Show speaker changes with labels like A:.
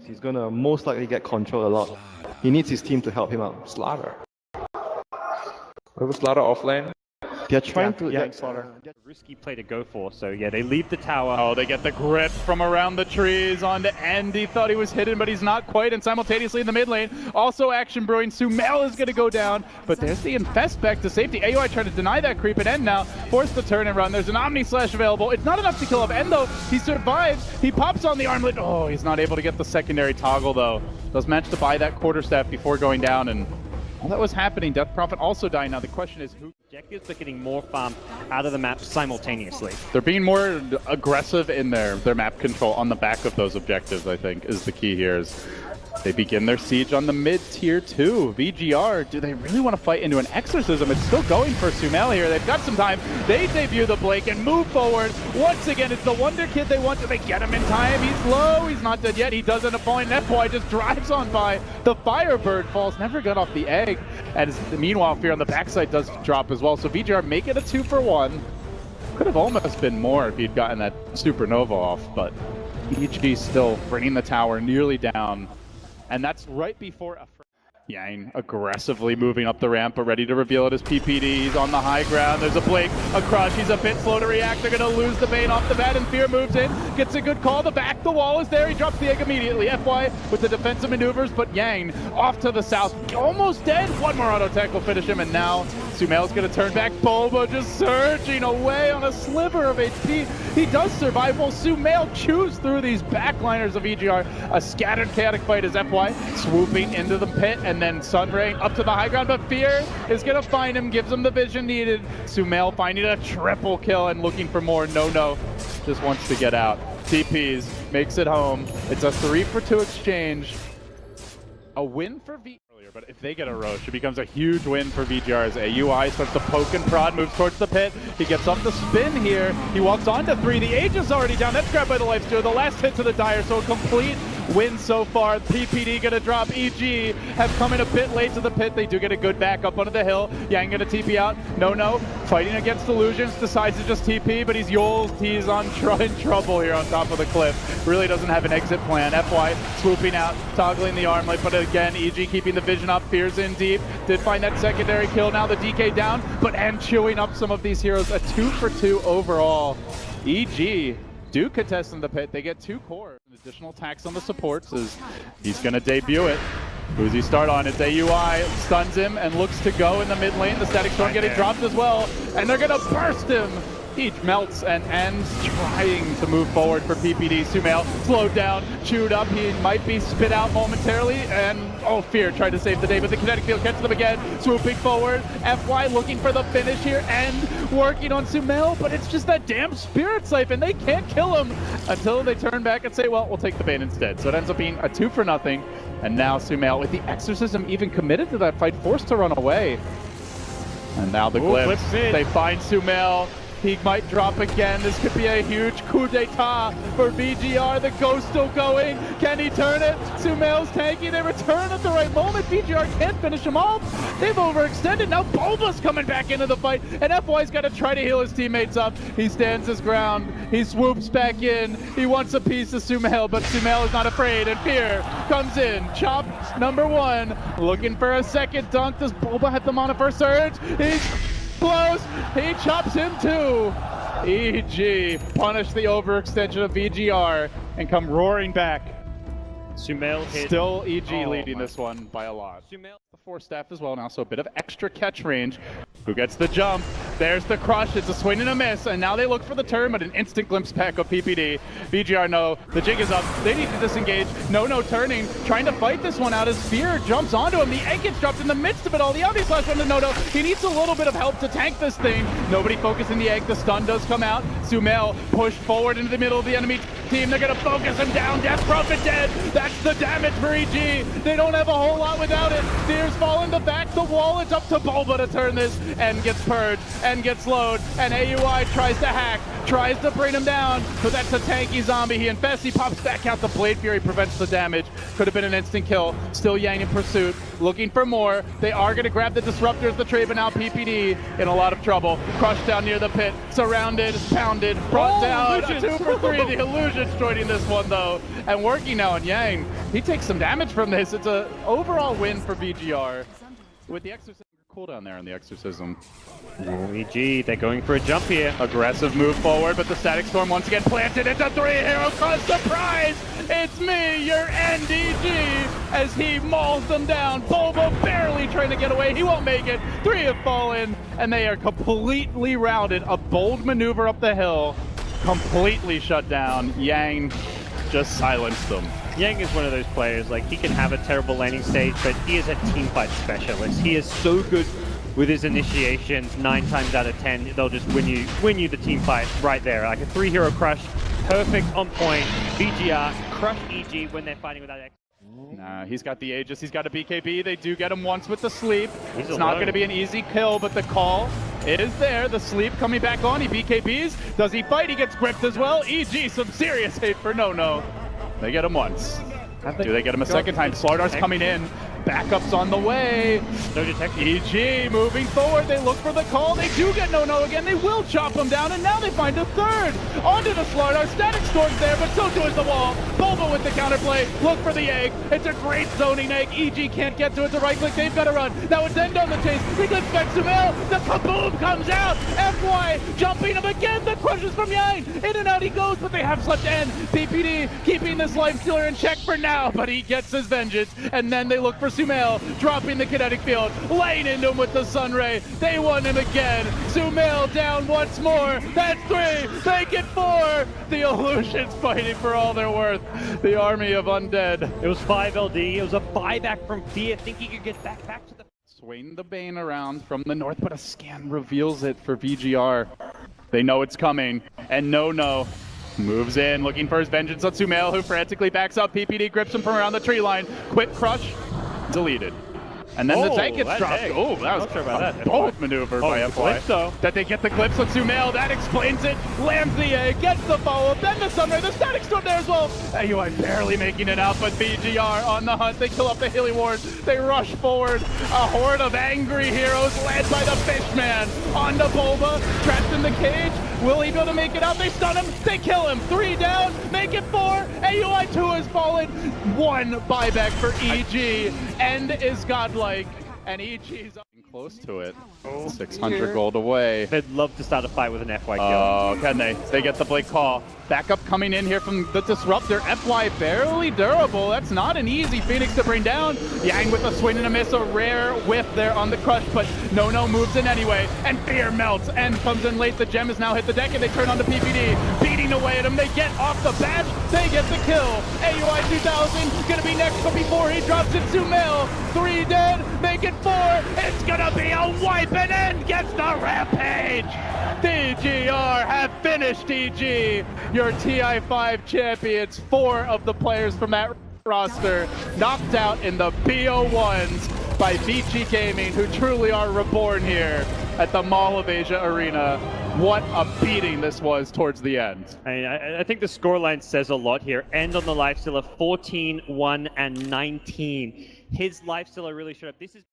A: He's gonna most likely get control a lot. He needs his team to help him out.
B: Slaughter. Where was Slaughter offlane?
A: They're trying to
C: Yeah,
A: get
C: Slaughter. Risky play to go for, so yeah, they leave the tower.
D: Oh, they get the grip from around the trees onto End. He thought he was hidden, but he's not quite, and simultaneously in the mid lane, also action brewing. Sumail is going to go down, but there's the Infest back to safety. AUI trying to deny that creep, and End now forced to turn and run. There's an Omni Slash available. It's not enough to kill off End, though. He survives. He pops on the armlet. Oh, he's not able to get the secondary toggle, though. Does manage to buy that quarterstaff before going down, and while that was happening, Death Prophet also dying. Now the question is who?
C: Objectives are getting more farm out of the map simultaneously.
D: They're being more aggressive in their map control on the back of those objectives, I think, is the key here. Is they begin their siege on the mid-tier 2. VGR, do they really want to fight into an exorcism? It's still going for Sumail here. They've got some time. They debut the Blake and move forward. Once again, it's the Wonder Kid they want. Do they get him in time? He's low. He's not dead yet. He does end up falling. FY just drives on by. The Firebird falls. Never got off the egg. And meanwhile, Fear on the backside does drop as well. So VGR make it a 2-for-1. Could have almost been more if he'd gotten that Supernova off. But EG still bringing the tower nearly down. And that's right before a Yang aggressively moving up the ramp, but ready to reveal it as PPD. He's on the high ground. There's a Blink, a crush. He's a bit slow to react. They're going to lose the Bane off the bat, and Fear moves in, gets a good call. The wall is there. He drops the egg immediately. FY with the defensive maneuvers, but Yang off to the south, almost dead. One more auto tech will finish him, and now Sumail's going to turn back. Boba just surging away on a sliver of HP. He does survive. Will Sumail chews through these backliners of EGR. A scattered chaotic fight as FY swooping into the pit, and then Sunray up to the high ground, but Fear is going to find him, gives him the vision needed. Sumail finding a triple kill and looking for more. No, just wants to get out. TPs, makes it home. It's a 3-for-2 exchange. A win for V earlier, but if they get a Roche, it becomes a huge win for VGR as AUI starts to poke and prod, moves towards the pit. He gets up the spin here. He walks onto 3. The Age is already down. That's grabbed by the Lifestealer. The last hit to the Dire, so a complete win so far. PPD gonna drop. EG have come in a bit late to the pit. They do get a good backup onto the hill. Yang gonna TP out. No, fighting against Illusions, decides to just TP, but he's in trouble here on top of the cliff. Really doesn't have an exit plan. FY swooping out, toggling the armlet, but again, EG keeping the vision up. Fear's in deep. Did find that secondary kill. Now the DK down, but and chewing up some of these heroes. A 2-for-2 overall. EG do contest in the pit. They get 2 cores. Additional attacks on the supports as he's going to debut it. Who's he start on? It's AUI. Stuns him and looks to go in the mid lane. The Static Storm getting dropped as well. And they're going to burst him. He melts and ends trying to move forward for PPD. Sumail slowed down, chewed up. He might be spit out momentarily. And Fear tried to save the day, but the kinetic field gets them again. Swooping forward. FY looking for the finish here and working on Sumail, but it's just that damn Spirit Siphon. They can't kill him until they turn back and say, well, we'll take the Bane instead. So it ends up being a 2-for-0. And now Sumail, with the Exorcism even committed to that fight, forced to run away. And now the Glyphs. They find Sumail. He might drop again. This could be a huge coup d'etat for VGR. The Ghost still going. Can he turn it? Sumail's tanky. They return at the right moment. VGR can't finish him off. They've overextended. Now Bulba's coming back into the fight. And FY's got to try to heal his teammates up. He stands his ground. He swoops back in. He wants a piece of Sumail, but Sumail is not afraid. And Fear comes in. Chop number 1. Looking for a second dunk. Does Bulba have the mana for a surge? He's blows. He chops him too. EG punish the overextension of VGR and come roaring back.
C: Sumail hit.
D: Still EG leading this one by a lot. Sumail the 4 staff as well now, so a bit of extra catch range. Who gets the jump? There's the crush. It's a swing and a miss, and now they look for the turn, but an instant glimpse back of PPD. VGR, no. The jig is up. They need to disengage. No turning. Trying to fight this one out as Fear jumps onto him. The egg gets dropped in the midst of it all. The Omni Slash on the No. He needs a little bit of help to tank this thing. Nobody focusing the egg. The stun does come out. Sumail pushed forward into the middle of the enemy team. They're going to focus him down. Death Prophet dead. That's the damage for EG. They don't have a whole lot without it. Fear's falling the back. The wall. It's up to Bulba to turn this. And gets purged and gets slowed, and AUI tries to hack, tries to bring him down, but that's a tanky zombie. He infests, he pops back out. The Blade Fury prevents the damage. Could have been an instant kill. Still Yang in pursuit, looking for more. They are going to grab the Disruptors, the trade, but now PPD in a lot of trouble. Crushed down near the pit, surrounded, pounded, brought down. A 2-for-3. The Illusion Voltage joining this one though, and working now on Yang. He takes some damage from this. It's an overall win for VGR with the Exorcism cooldown there on the Exorcism.
C: EG, they're going for a jump here.
D: Aggressive move forward, but the Static Storm once again planted into 3 Hero Crush. Surprise! It's me, your NDG, as he mauls them down. Bobo barely trying to get away. He won't make it. 3 have fallen, and they are completely routed. A bold maneuver up the hill, completely shut down. Yang just silenced them.
C: Yang is one of those players, like, he can have a terrible landing stage, but he is a team fight specialist. He is so good with his initiations. 9 times out of 10, they'll just win you the team fight right there. Like a 3 hero crush, perfect, on point. VGR crush EG when they're fighting without X.
D: Nah, he's got the Aegis, he's got a BKB. They do get him once with the sleep.
C: He's
D: It's not going to be an easy kill, but the call is there. The sleep coming back on. He BKBs. Does he fight? He gets gripped as well. EG, some serious hate for No. They get him once. Do they get him a second time? Slardar's coming in. Backups on the way.
C: No detect.
D: EG moving forward. They look for the call. They do get No again. They will chop him down, and now they find a third. Onto the Slardar. Static Storm's there, but so too is the wall. Boba with the counterplay. Look for the egg. It's a great zoning egg. EG can't get to it. The right click. They've got to run. Now it's End on the chase. He clicks back Sumail. The kaboom comes out. FY jumping him again. The crushes from Yang. In and out he goes, but they have such End. PPD keeping this life stealer in check for now, but he gets his vengeance. And then they look for Sumail, dropping the kinetic field, laying into him with the Sunray. They won him again. Sumail down once more. That's 3. Make it 4. The Illusions fighting for all they're worth. The army of undead.
C: It was 5 LD. It was a buyback from Fear. Think he could get back to the...
D: Swing the Bane around from the north, but a scan reveals it for VGR. They know it's coming, and No moves in, looking for his vengeance on Sumail, who frantically backs up. PPD grips him from around the tree line. Quick crush, deleted. And then the tank gets dropped. Oh, that was a bold maneuver by FY. That they get the clips on Sumail, that explains it. Lands the egg, gets the follow-up, then the Sunray, the Static Storm there as well. AUI barely making it out, but VGR on the hunt. They kill up the Hilly Ward. They rush forward. A horde of angry heroes led by the Fishman. Onto Bulba, trapped in the cage. Will he be able to make it out? They stun him. They kill him. 3 down. Make it 4. AUI 2 has fallen. 1 buyback for EG. End is godlike. And EG's close to it. 600 gold away.
C: They'd love to start a fight with an FY kill.
D: Oh, can they? They get the Blake call. Backup coming in here from the Disruptor. FY barely durable. That's not an easy Phoenix to bring down. Yang with a swing and a miss. A rare whiff there on the crush, but No moves in anyway. And Fear melts. And comes in late. The gem has now hit the deck, and they turn on the PPD. Beating away at him. They get off the batch. They get the kill. AUI 2000 gonna be next, but before he drops it, Sumail. 3 dead. Make it 4. It's gonna be a wipe, and End gets the rampage. VGR have finished EG. Your TI5 champions. 4 of the players from that roster knocked out in the BO1s by VG Gaming, who truly are reborn here at the Mall of Asia Arena. What a beating this was towards the end.
C: I think the scoreline says a lot here. End on the Lifestealer 14, 1, and 19. His Lifestealer really showed up. This is